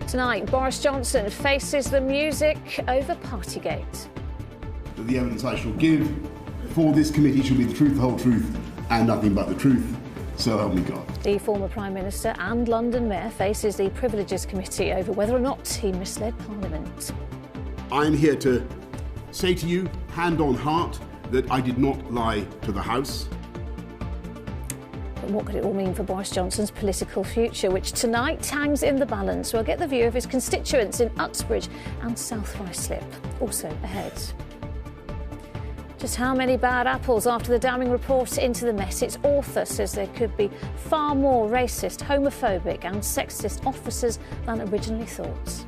Tonight, Boris Johnson faces the music over Partygate. The evidence I shall give for this committee shall be the truth, the whole truth, and nothing but the truth. So help me God. The former Prime Minister and London Mayor faces the Privileges Committee over whether or not he misled Parliament. I'm here to say to you, hand on heart, that I did not lie to the House. But what could it all mean for Boris Johnson's political future, which tonight hangs in the balance? We'll get the view of his constituents in Uxbridge and South Ruislip. Also ahead. Just how many bad apples after the damning report into the mess? Its author says there could be far more racist, homophobic and sexist officers than originally thought.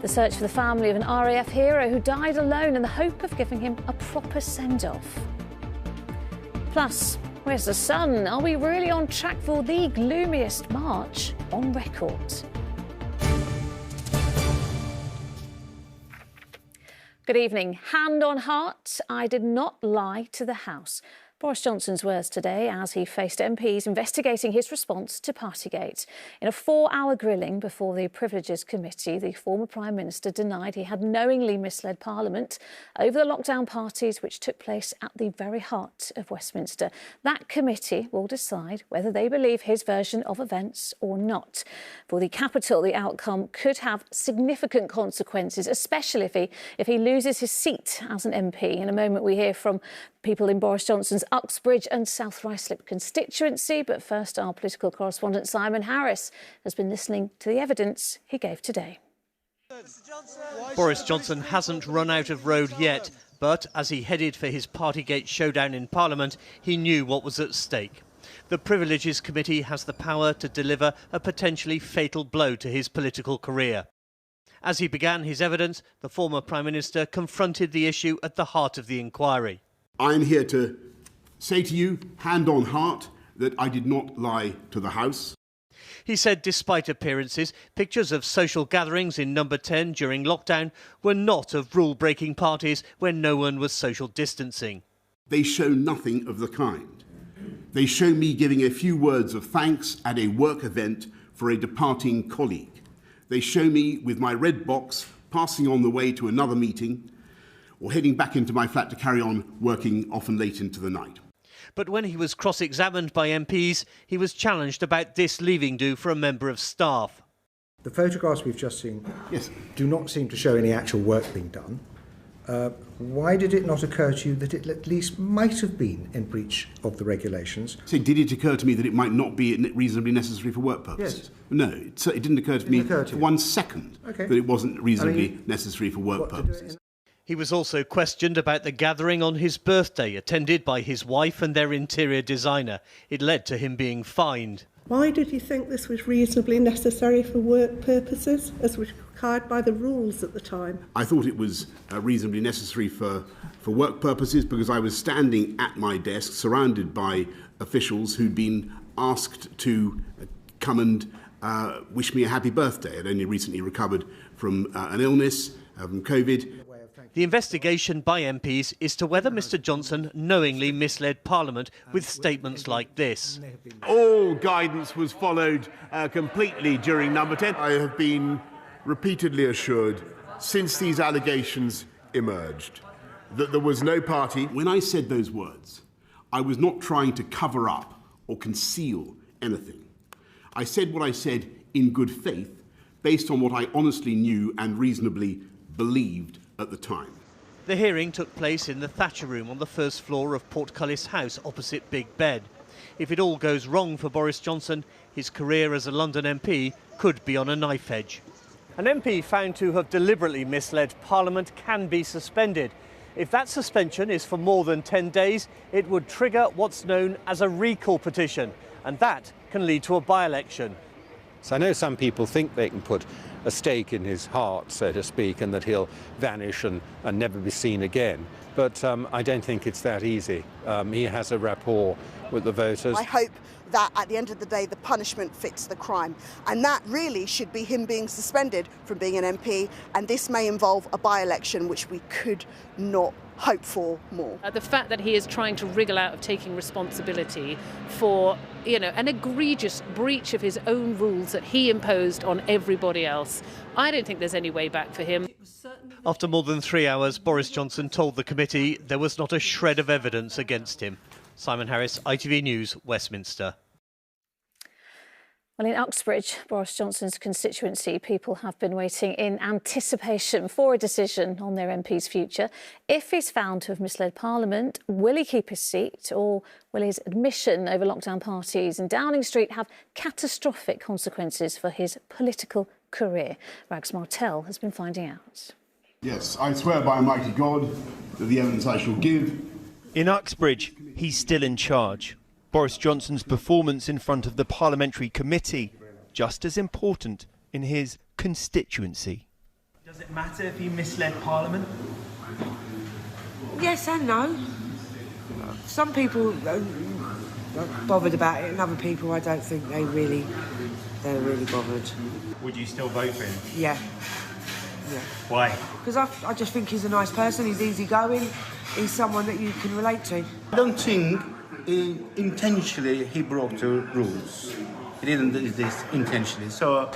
The search for the family of an RAF hero who died alone in the hope of giving him a proper send-off. Plus, where's the sun? Are we really on track for the gloomiest March on record? Good evening. Hand on heart, I did not lie to the House. Boris Johnson's words today as he faced MPs investigating his response to Partygate. In a 4-hour grilling before the Privileges Committee, the former Prime Minister denied he had knowingly misled Parliament over the lockdown parties which took place at the very heart of Westminster. That committee will decide whether they believe his version of events or not. For the capital, the outcome could have significant consequences, especially if he loses his seat as an MP. In a moment, we hear from people in Boris Johnson's Uxbridge and South Ruislip constituency. But first, our political correspondent Simon Harris has been listening to the evidence he gave today. Boris Johnson hasn't run out of road yet, but as he headed for his Partygate showdown in Parliament, he knew what was at stake. The Privileges Committee has the power to deliver a potentially fatal blow to his political career. As he began his evidence, the former Prime Minister confronted the issue at the heart of the inquiry. I'm here to say to you, hand on heart, that I did not lie to the House. He said despite appearances, pictures of social gatherings in Number 10 during lockdown were not of rule-breaking parties when no one was social distancing. They show nothing of the kind. They show me giving a few words of thanks at a work event for a departing colleague. They show me, with my red box, passing on the way to another meeting, or heading back into my flat to carry on working often late into the night. But when he was cross-examined by MPs, he was challenged about this leaving do for a member of staff. The photographs we've just seen do not seem to show any actual work being done. Why did it not occur to you that it at least might have been in breach of the regulations? So did it occur to me that it might not be reasonably necessary for work purposes? Yes. No, it didn't occur to me for 1 second that it wasn't reasonably necessary for work purposes. He was also questioned about the gathering on his birthday, attended by his wife and their interior designer. It led to him being fined. Why did you think this was reasonably necessary for work purposes, as was required by the rules at the time? I thought it was reasonably necessary for work purposes because I was standing at my desk surrounded by officials who'd been asked to come and wish me a happy birthday. I'd only recently recovered from an illness, from COVID. The investigation by MPs is to whether Mr Johnson knowingly misled Parliament with statements like this. All guidance was followed completely during Number 10. I have been repeatedly assured since these allegations emerged that there was no party. When I said those words, I was not trying to cover up or conceal anything. I said what I said in good faith, based on what I honestly knew and reasonably believed at the time. The hearing took place in the Thatcher Room on the first floor of Portcullis House opposite Big Ben. If it all goes wrong for Boris Johnson, his career as a London MP could be on a knife edge. An MP found to have deliberately misled Parliament can be suspended. If that suspension is for more than 10 days, it would trigger what's known as a recall petition, and that can lead to a by-election. So I know some people think they can put a stake in his heart, so to speak, and that he'll vanish and never be seen again. But I don't think it's that easy. He has a rapport with the voters. I hope that at the end of the day the punishment fits the crime, and that really should be him being suspended from being an MP, and this may involve a by-election which we could not hope for more. The fact that he is trying to wriggle out of taking responsibility for, an egregious breach of his own rules that he imposed on everybody else, I don't think there's any way back for him. After more than 3 hours, Boris Johnson told the committee there was not a shred of evidence against him. Simon Harris, ITV News, Westminster. Well, in Uxbridge, Boris Johnson's constituency, people have been waiting in anticipation for a decision on their MP's future. If he's found to have misled Parliament, will he keep his seat, or will his admission over lockdown parties in Downing Street have catastrophic consequences for his political career? Rags Martell has been finding out. Yes, I swear by Almighty God that the evidence I shall give. In Uxbridge, he's still in charge. Boris Johnson's performance in front of the parliamentary committee, just as important in his constituency. Does it matter if he misled Parliament? Yes and no. Some people are bothered about it, and other people I don't think they're really bothered. Would you still vote for him? Yeah. Why? Because I just think he's a nice person, he's easygoing, he's someone that you can relate to. I don't think intentionally he broke the rules. He didn't do this intentionally. So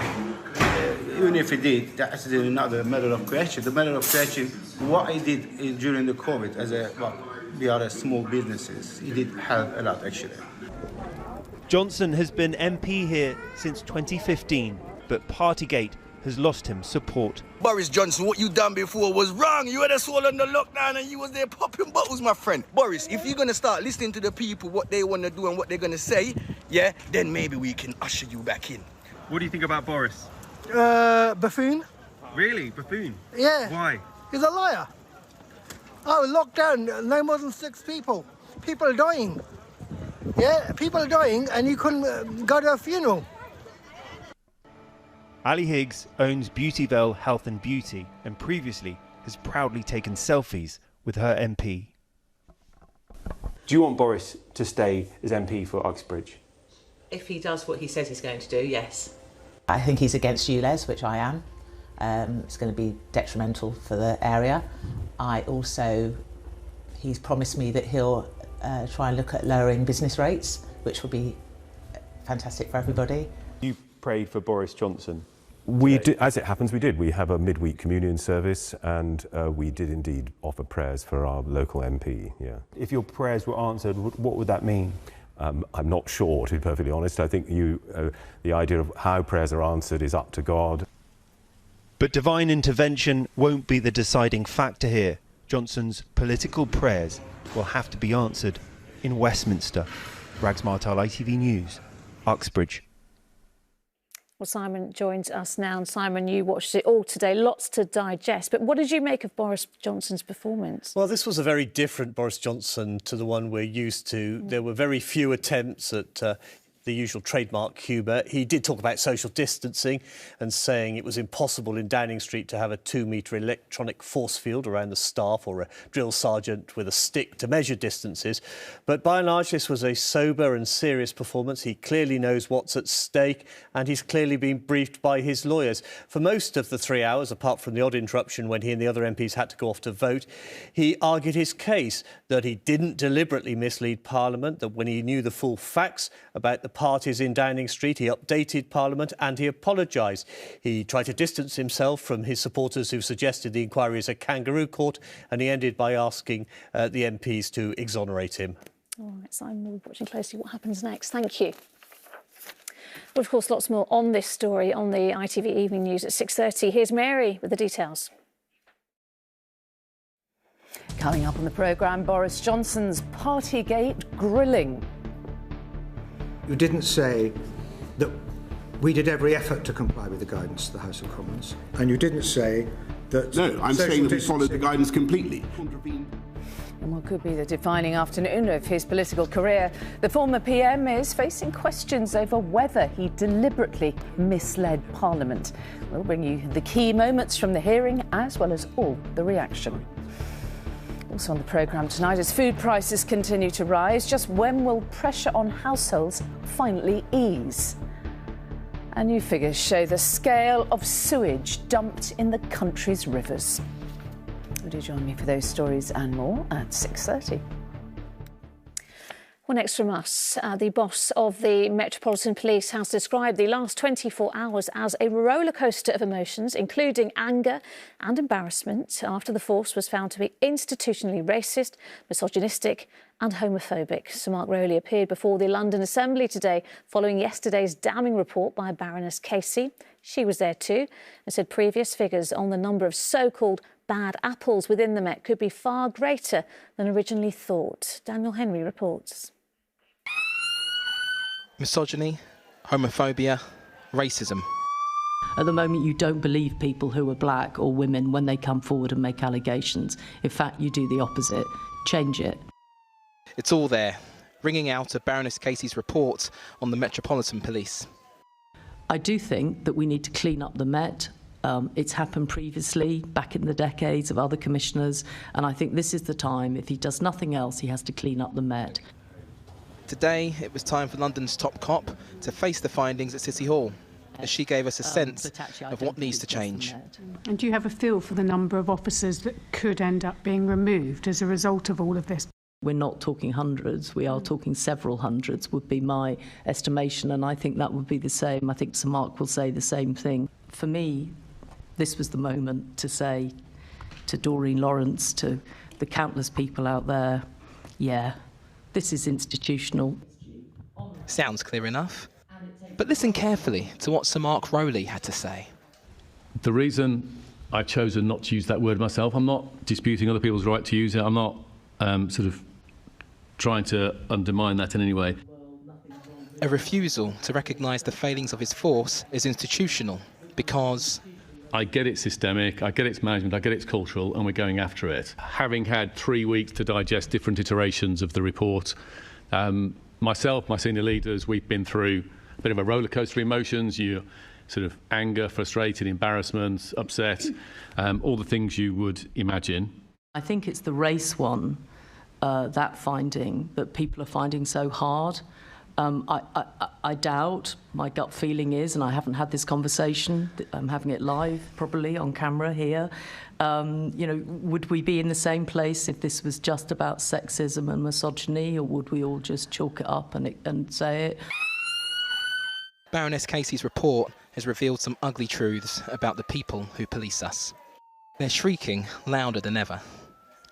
even if he did, that's another matter of question. The matter of question, what he did during the COVID we are small businesses. He did help a lot actually. Johnson has been MP here since 2015, but Partygate has lost him support. Boris Johnson, what you done before was wrong. You had us all under lockdown and you was there popping bottles, my friend. Boris, if you're going to start listening to the people, what they want to do and what they're going to say, yeah, then maybe we can usher you back in. What do you think about Boris? Buffoon. Really? Buffoon? Yeah. Why? He's a liar. Oh, lockdown, no more than 6 people. People dying. Yeah, people dying and you couldn't go to a funeral. Ali Higgs owns Beautyville Health and Beauty and previously has proudly taken selfies with her MP. Do you want Boris to stay as MP for Uxbridge? If he does what he says he's going to do, yes. I think he's against ULEZ, which I am. It's going to be detrimental for the area. He's promised me that he'll try and look at lowering business rates, which will be fantastic for everybody. You prayed for Boris Johnson. We did, as it happens, we did. We have a midweek communion service, and we did indeed offer prayers for our local MP. Yeah. If your prayers were answered, what would that mean? I'm not sure, to be perfectly honest. I think the idea of how prayers are answered is up to God. But divine intervention won't be the deciding factor here. Johnson's political prayers will have to be answered in Westminster. Rags Martell, ITV News, Uxbridge. Well, Simon joins us now. And Simon, you watched it all today, lots to digest. But what did you make of Boris Johnson's performance? Well, this was a very different Boris Johnson to the one we're used to. There were very few attempts at the usual trademark humour. He did talk about social distancing and saying it was impossible in Downing Street to have a 2-metre electronic force field around the staff or a drill sergeant with a stick to measure distances. But by and large, this was a sober and serious performance. He clearly knows what's at stake and he's clearly been briefed by his lawyers. For most of the 3 hours, apart from the odd interruption when he and the other MPs had to go off to vote, he argued his case that he didn't deliberately mislead Parliament, that when he knew the full facts about the parties in Downing Street, he updated Parliament and he apologised. He tried to distance himself from his supporters who suggested the inquiry is a kangaroo court, and he ended by asking the MPs to exonerate him. All right, Simon, we'll be watching closely what happens next. Thank you. Well, of course, lots more on this story on the ITV Evening News at 6:30. Here's Mary with the details. Coming up on the programme, Boris Johnson's Partygate grilling. You didn't say that we did every effort to comply with the guidance of the House of Commons, and you didn't say that... No, I'm saying that we followed the guidance completely. And what could be the defining afternoon of his political career, the former PM is facing questions over whether he deliberately misled Parliament. We'll bring you the key moments from the hearing as well as all the reaction. Also on the programme tonight, as food prices continue to rise, just when will pressure on households finally ease? And new figures show the scale of sewage dumped in the country's rivers. Do join me for those stories and more at 6:30. Well, next from us, the boss of the Metropolitan Police has described the last 24 hours as a rollercoaster of emotions, including anger and embarrassment, after the force was found to be institutionally racist, misogynistic and homophobic. Sir Mark Rowley appeared before the London Assembly today following yesterday's damning report by Baroness Casey. She was there too and said previous figures on the number of so-called bad apples within the Met could be far greater than originally thought. Daniel Henry reports. Misogyny, homophobia, racism. At the moment, you don't believe people who are black or women when they come forward and make allegations. In fact, you do the opposite. Change it. It's all there, ringing out of Baroness Casey's report on the Metropolitan Police. I do think that we need to clean up the Met. It's happened previously, back in the decades of other commissioners, and I think this is the time, if he does nothing else, he has to clean up the Met. Today, it was time for London's top cop to face the findings at City Hall, as she gave us a sense of what needs to change. And do you have a feel for the number of officers that could end up being removed as a result of all of this? We're not talking hundreds, we are talking several hundreds, would be my estimation, and I think that would be the same. I think Sir Mark will say the same thing. For me, this was the moment to say to Doreen Lawrence, to the countless people out there, yeah, this is institutional. Sounds clear enough. But listen carefully to what Sir Mark Rowley had to say. The reason I've chosen not to use that word myself, I'm not disputing other people's right to use it. I'm not sort of trying to undermine that in any way. A refusal to recognise the failings of his force is institutional because... I get it's systemic, I get it's management, I get it's cultural, and we're going after it. Having had 3 weeks to digest different iterations of the report, myself, my senior leaders, we've been through a bit of a rollercoaster of emotions. You sort of anger, frustrated, embarrassment, upset, all the things you would imagine. I think it's the race one, that finding, that people are finding so hard. I doubt, my gut feeling is, and I haven't had this conversation, I'm having it live probably on camera here, you know, would we be in the same place if this was just about sexism and misogyny, or would we all just chalk it up and say it? Baroness Casey's report has revealed some ugly truths about the people who police us. They're shrieking louder than ever.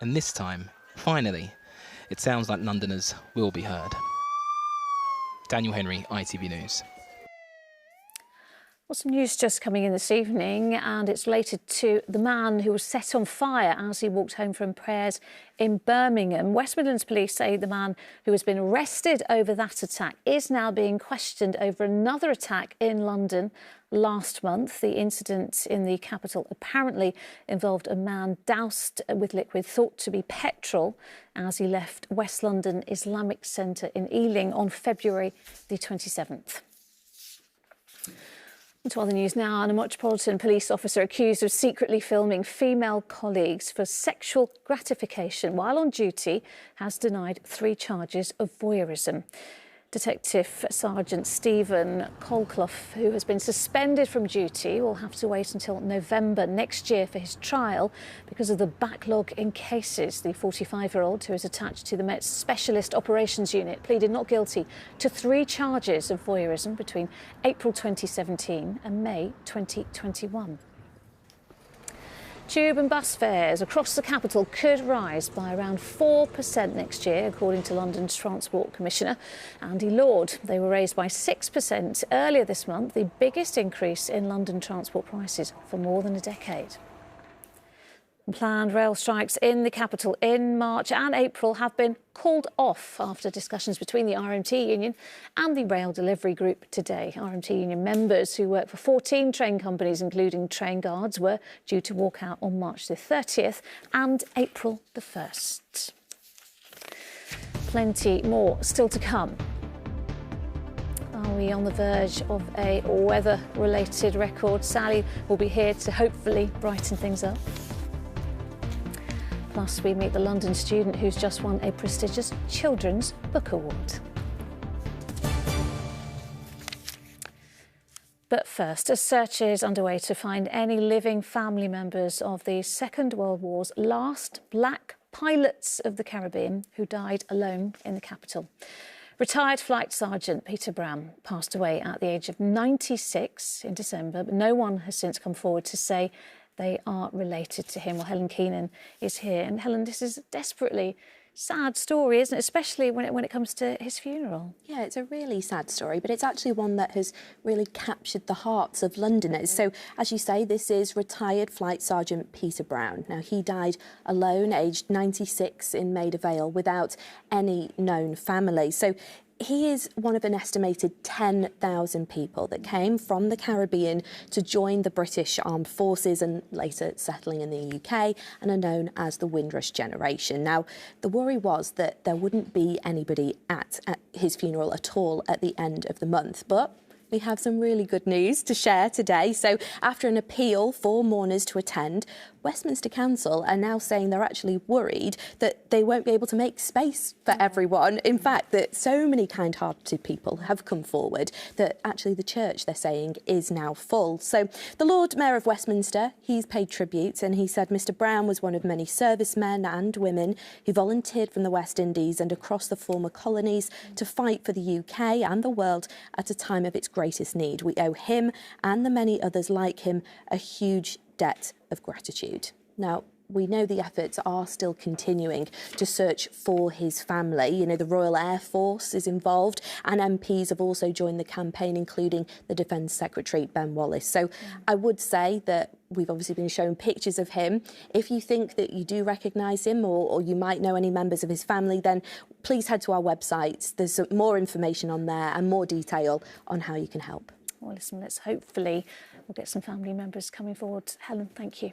And this time, finally, it sounds like Londoners will be heard. Daniel Henry, ITV News. Well, some news just coming in this evening, and it's related to the man who was set on fire as he walked home from prayers in Birmingham. West Midlands police say the man who has been arrested over that attack is now being questioned over another attack in London last month. The incident in the capital apparently involved a man doused with liquid thought to be petrol as he left West London Islamic Centre in Ealing on February the 27th. To other news now, and a Metropolitan Police officer accused of secretly filming female colleagues for sexual gratification while on duty has denied 3 charges of voyeurism. Detective Sergeant Stephen Colclough, who has been suspended from duty, will have to wait until November next year for his trial because of the backlog in cases. The 45-year-old, who is attached to the Met's Specialist Operations Unit, pleaded not guilty to 3 charges of voyeurism between April 2017 and May 2021. Tube and bus fares across the capital could rise by around 4% next year, according to London's Transport Commissioner, Andy Lord. They were raised by 6% earlier this month, the biggest increase in London transport prices for more than a decade. Planned rail strikes in the capital in March and April have been called off after discussions between the RMT union and the rail delivery group today. RMT union members who work for 14 train companies, including train guards, were due to walk out on March the 30th and April the 1st. Plenty more still to come. Are we on the verge of a weather-related record? Sally will be here to hopefully brighten things up. Plus, we meet the London student who's just won a prestigious Children's Book Award. But first, a search is underway to find any living family members of the Second World War's last black pilots of the Caribbean who died alone in the capital. Retired Flight Sergeant Peter Brown passed away at the age of 96 in December, but no one has since come forward to say they are related to him. Well, Helen Keenan is here. And Helen, this is a desperately sad story, isn't it? Especially when it comes to his funeral. Yeah, it's a really sad story, but it's actually one that has really captured the hearts of Londoners. So, as you say, this is retired Flight Sergeant Peter Brown. Now, he died alone, aged 96, in Maida Vale, without any known family. So, he is one of an estimated 10,000 people that came from the Caribbean to join the British Armed Forces and later settling in the UK and are known as the Windrush generation. Now, the worry was that there wouldn't be anybody at his funeral at all at the end of the month, but we have some really good news to share today. So after an appeal for mourners to attend, Westminster Council are now saying they're actually worried that they won't be able to make space for everyone. In fact, that so many kind-hearted people have come forward that actually the church, they're saying, is now full. So the Lord Mayor of Westminster, he's paid tribute and he said Mr Brown was one of many servicemen and women who volunteered from the West Indies and across the former colonies to fight for the UK and the world at a time of its greatest need. We owe him and the many others like him a huge debt of gratitude. Now, we know the efforts are still continuing to search for his family. You know, the Royal Air Force is involved and MPs have also joined the campaign, including the Defence Secretary, Ben Wallace. So I would say that we've obviously been shown pictures of him. If you think that you do recognise him or you might know any members of his family, then please head to our website. There's more information on there and more detail on how you can help. Well, listen, let's hopefully we'll get some family members coming forward. Helen, thank you.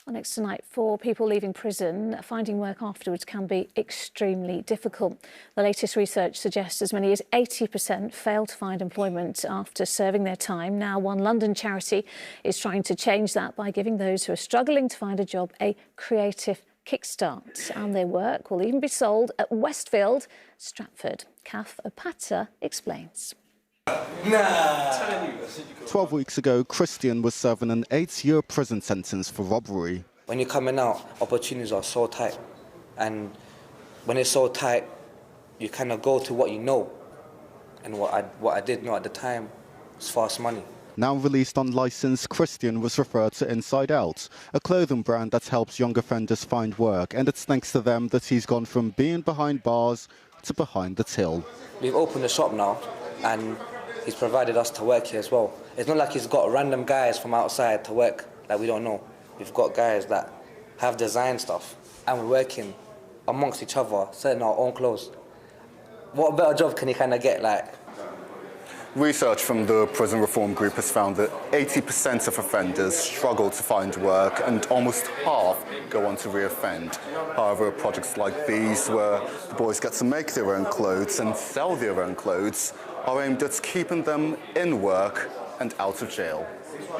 Well, next tonight, for people leaving prison, finding work afterwards can be extremely difficult. The latest research suggests as many as 80% fail to find employment after serving their time. Now, one London charity is trying to change that by giving those who are struggling to find a job a creative kickstart. And their work will even be sold at Westfield, Stratford. Kath Opata explains. 12 weeks ago, Christian was serving an 8-year prison sentence for robbery. When you're coming out, opportunities are so tight. And when it's so tight, you kind of go to what you know. And what I did know at the time was fast money. Now released on licence, Christian was referred to Inside Out, a clothing brand that helps young offenders find work. And it's thanks to them that he's gone from being behind bars to behind the till. We've opened a shop now, and he's provided us to work here as well. It's not like he's got random guys from outside to work that we don't know. We've got guys that have design stuff, and we're working amongst each other, selling our own clothes. What better job can you kind of get, like? Research from the Prison Reform Group has found that 80% of offenders struggle to find work and almost half go on to reoffend. However, projects like these, where the boys get to make their own clothes and sell their own clothes, are aimed at keeping them in work and out of jail.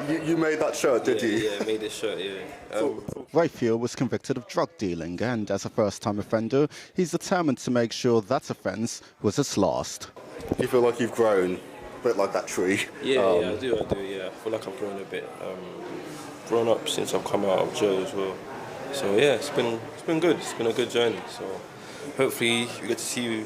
You made that shirt, did you? Yeah, I made this shirt, yeah. Raphael was convicted of drug dealing, and as a first-time offender, he's determined to make sure that offence was his last. You feel like you've grown? Bit like that tree. Yeah, I do, yeah. I feel like I've grown a bit. Grown up since I've come out of jail as well. So yeah, it's been good. It's been a good journey. So hopefully we get to see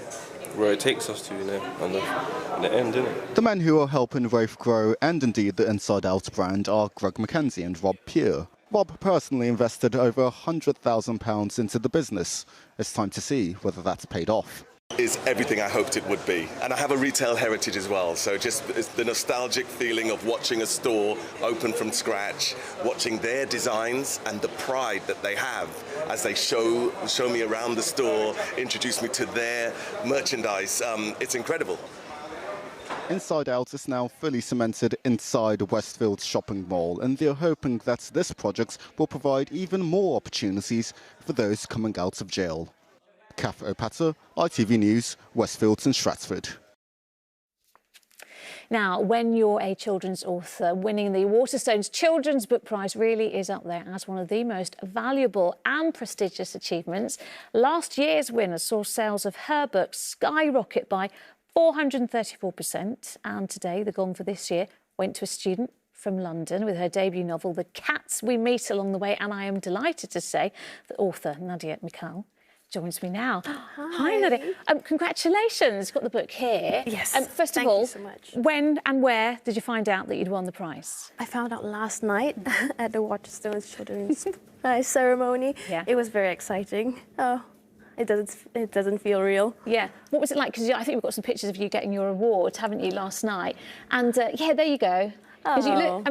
where it takes us to, you know, and the end, innit? The men who are helping Rafe grow, and indeed the Inside Out brand, are Greg McKenzie and Rob Pure. Rob personally invested over £100,000 into the business. It's time to see whether that's paid off. Is everything I hoped it would be. And I have a retail heritage as well, so just it's the nostalgic feeling of watching a store open from scratch, watching their designs and the pride that they have as they show me around the store, introduce me to their merchandise. It's incredible. Inside Out is now fully cemented inside Westfield's shopping mall, and they're hoping that this project will provide even more opportunities for those coming out of jail. Kath Opata, ITV News, Westfields and Stratford. Now, when you're a children's author, winning the Waterstones Children's Book Prize really is up there as one of the most valuable and prestigious achievements. Last year's winner saw sales of her book skyrocket by 434%. And today, the Gone for this year went to a student from London with her debut novel, The Cats We Meet Along the Way. And I am delighted to say the author, Nadia Mikhail, joins me now. Hi, Nadia. Congratulations. You've got the book here. Yes. First of all, when and where did you find out that you'd won the prize? I found out last night at the Waterstones Children's Prize ceremony. Yeah. It was very exciting. Oh, it doesn't feel real. Yeah. What was it like? Because I think we've got some pictures of you getting your award, haven't you, last night? And yeah, there you go. Oh.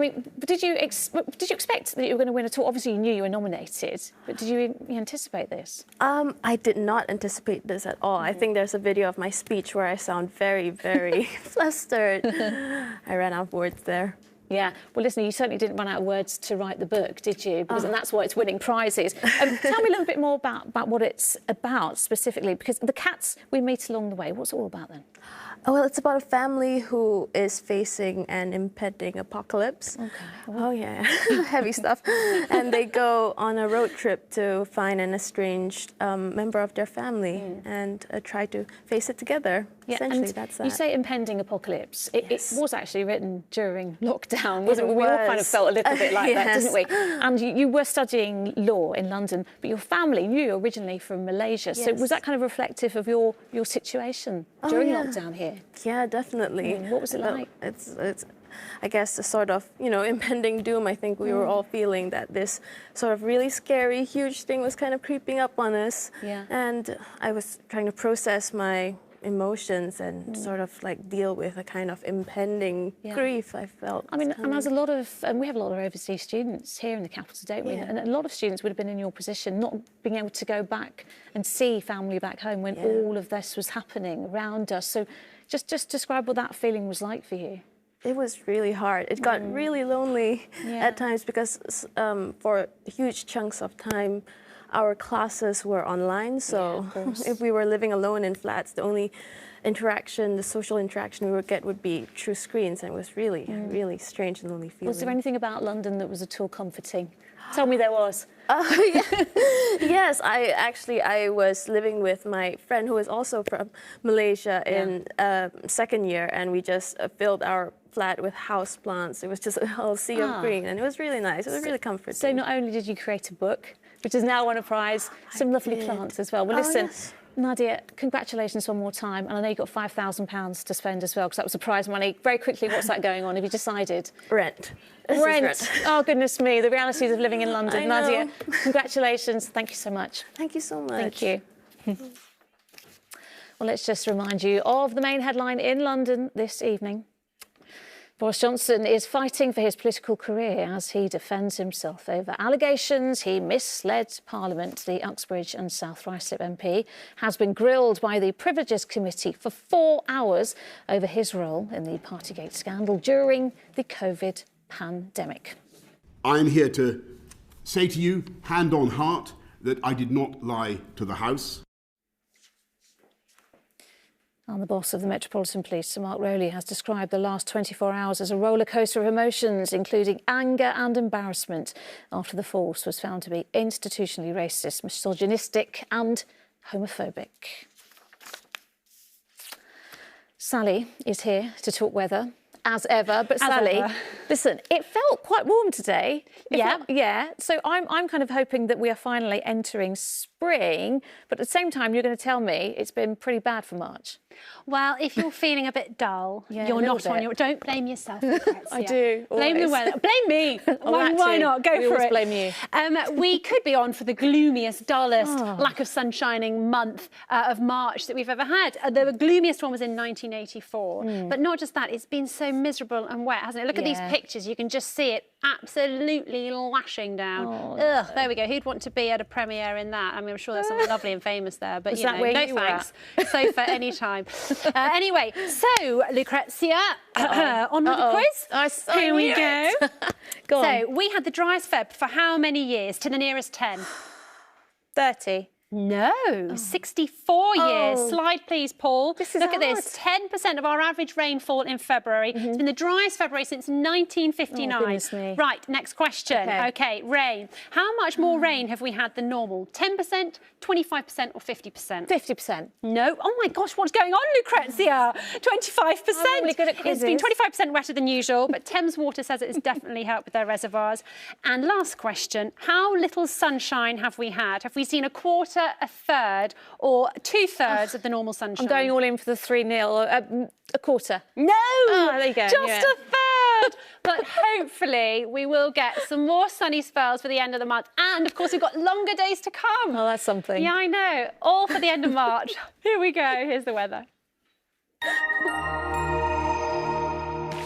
Did you expect that you were going to win at all? Obviously, you knew you were nominated, but did you anticipate this? I did not anticipate this at all. I think there's a video of my speech where I sound very, very flustered. I ran out of words there. Yeah. Well, listen, you certainly didn't run out of words to write the book, did you? Because and that's why it's winning prizes. Tell me a little bit more about what it's about specifically, because The Cats We Meet Along the Way, what's it all about then? Oh, well, it's about a family who is facing an impending apocalypse. Okay. Oh, yeah. Heavy stuff. And they go on a road trip to find an estranged member of their family and try to face it together. Yeah, essentially, and that's that. you say impending apocalypse. It was actually written during lockdown, wasn't it? It We all was. kind of felt a little bit like that, Yes. didn't we? And you were studying law in London, but your family, you're originally from Malaysia. So Yes. was that kind of reflective of your situation during lockdown here? Yeah, definitely. What was it like? It's I guess, a sort of, impending doom. I think we were all feeling that this sort of really scary, huge thing was kind of creeping up on us. Yeah. And I was trying to process my emotions and sort of like deal with a kind of impending grief I felt. I mean, and there's a lot of, we have a lot of overseas students here in the capital, don't we? And a lot of students would have been in your position, not being able to go back and see family back home when all of this was happening around us. So just describe what that feeling was like for you. It was really hard. It got really lonely at times because for huge chunks of time, our classes were online. So if we were living alone in flats, the only interaction, the social interaction we would get would be through screens. And it was really, really strange and lonely feeling. Was there anything about London that was at all comforting? Tell me there was. Yes, I was living with my friend who is also from Malaysia in second year, and we just filled our flat with house plants. It was just a whole sea of green, and it was really nice. It was really comforting. So not only did you create a book, which has now won a prize, some lovely plants as well. Well, listen, Nadia, congratulations one more time. And I know you've got £5,000 to spend as well, because that was the prize money. Very quickly, what's that going on? Have you decided? Rent. Rent. Oh, goodness me, the realities of living in London. I know. Nadia, congratulations. Thank you so much. Thank you so much. Thank you. Well, let's just remind you of the main headline in London this evening. Boris Johnson is fighting for his political career as he defends himself over allegations he misled Parliament. The Uxbridge and South Ruislip MP has been grilled by the Privileges Committee for 4 hours over his role in the Partygate scandal during the COVID pandemic. I'm here to say to you, hand on heart, that I did not lie to the House. And the boss of the Metropolitan Police, Sir Mark Rowley, has described the last 24 hours as a rollercoaster of emotions, including anger and embarrassment, after the force was found to be institutionally racist, misogynistic and homophobic. Sally is here to talk weather, as ever. But Sally, listen, it felt quite warm today. So I'm kind of hoping that we are finally entering spring, but at the same time, you're going to tell me it's been pretty bad for March. Well, if you're feeling a bit dull, you're not on your... Don't blame yourself. I do. Blame the weather. Blame me. Why not? Go for it. Blame you. We could be on for the gloomiest, dullest, lack of sunshining month of March that we've ever had. The gloomiest one was in 1984. But not just that, it's been so miserable and wet, hasn't it? Look at these pictures. You can just see it absolutely lashing down. Ugh, there we go. Who'd want to be at a premiere in that? I mean, I'm sure there's someone lovely and famous there, but no thanks. Sofa anytime. Anyway, so Lucrezia, on with the quiz. Here we go. So we had the driest Feb for how many years to the nearest 10? 30. No, 64 years. Slide, please, Paul. Look at this, 10% of our average rainfall in February. It's been the driest February since 1959. Oh, goodness me. Right, next question. Okay, rain. How much more rain have we had than normal? 10%, 25% or 50%? 50%. No. Oh my gosh, what's going on, Lucrezia? 25%. I'm really good at quizzes. It's been 25% wetter than usual, but Thames Water says it has definitely helped with their reservoirs. And last question, how little sunshine have we had? Have we seen a quarter, a third, or 2/3 of the normal sunshine? I'm going all in for the 3-0. A quarter. No! Oh, there you go. Just a third! But hopefully we will get some more sunny spells for the end of the month. And, of course, we've got longer days to come. Oh, that's something. Yeah, I know. All for the end of March. Here we go. Here's the weather.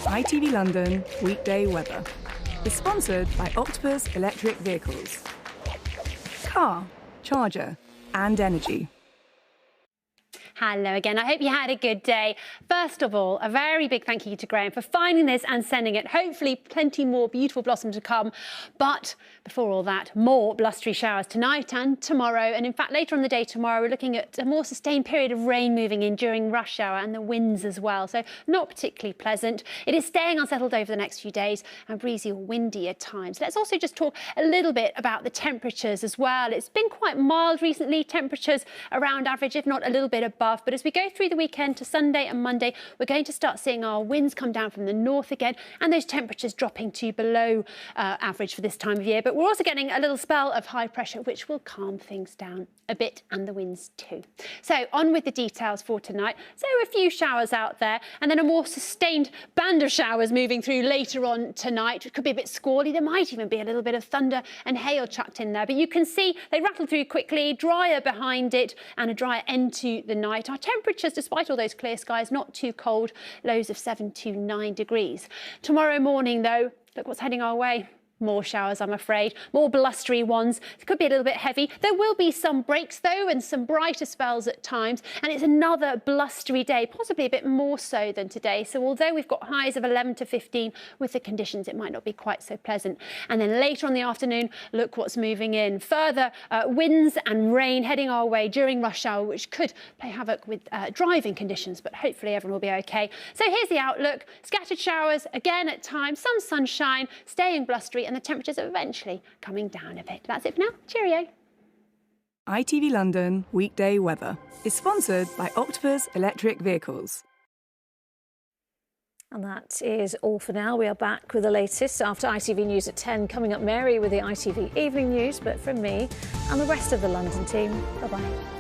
ITV London weekday weather is sponsored by Octopus Electric Vehicles. Car, charger and energy. Hello again. I hope you had a good day. First of all, a very big thank you to Graham for finding this and sending it. Hopefully plenty more beautiful blossom to come. But before all that, more blustery showers tonight and tomorrow. And in fact, later on the day tomorrow, we're looking at a more sustained period of rain moving in during rush hour and the winds as well. So not particularly pleasant. It is staying unsettled over the next few days and breezy or windy at times. Let's also just talk a little bit about the temperatures as well. It's been quite mild recently, temperatures around average, if not a little bit above. But as we go through the weekend to Sunday and Monday, we're going to start seeing our winds come down from the north again and those temperatures dropping to below average for this time of year. But we're also getting a little spell of high pressure, which will calm things down a bit, and the winds too. So on with the details for tonight. So a few showers out there and then a more sustained band of showers moving through later on tonight. It could be a bit squally. There might even be a little bit of thunder and hail chucked in there. But you can see they rattle through quickly, drier behind it and a drier end to the night. Our temperatures, despite all those clear skies, not too cold, lows of 7 to 9 degrees. Tomorrow morning, though, look what's heading our way. More showers, I'm afraid. More blustery ones. It could be a little bit heavy. There will be some breaks, though, and some brighter spells at times. And it's another blustery day, possibly a bit more so than today. So although we've got highs of 11 to 15, with the conditions, it might not be quite so pleasant. And then later on the afternoon, look what's moving in. Further winds and rain heading our way during rush hour, which could play havoc with driving conditions, but hopefully everyone will be okay. So here's the outlook. Scattered showers again at times, some sunshine, staying blustery, and the temperatures are eventually coming down a bit. That's it for now. Cheerio. ITV London weekday weather is sponsored by Octopus Electric Vehicles. And that is all for now. We are back with the latest after ITV News at 10. Coming up, Mary with the ITV Evening News. But from me and the rest of the London team, bye-bye.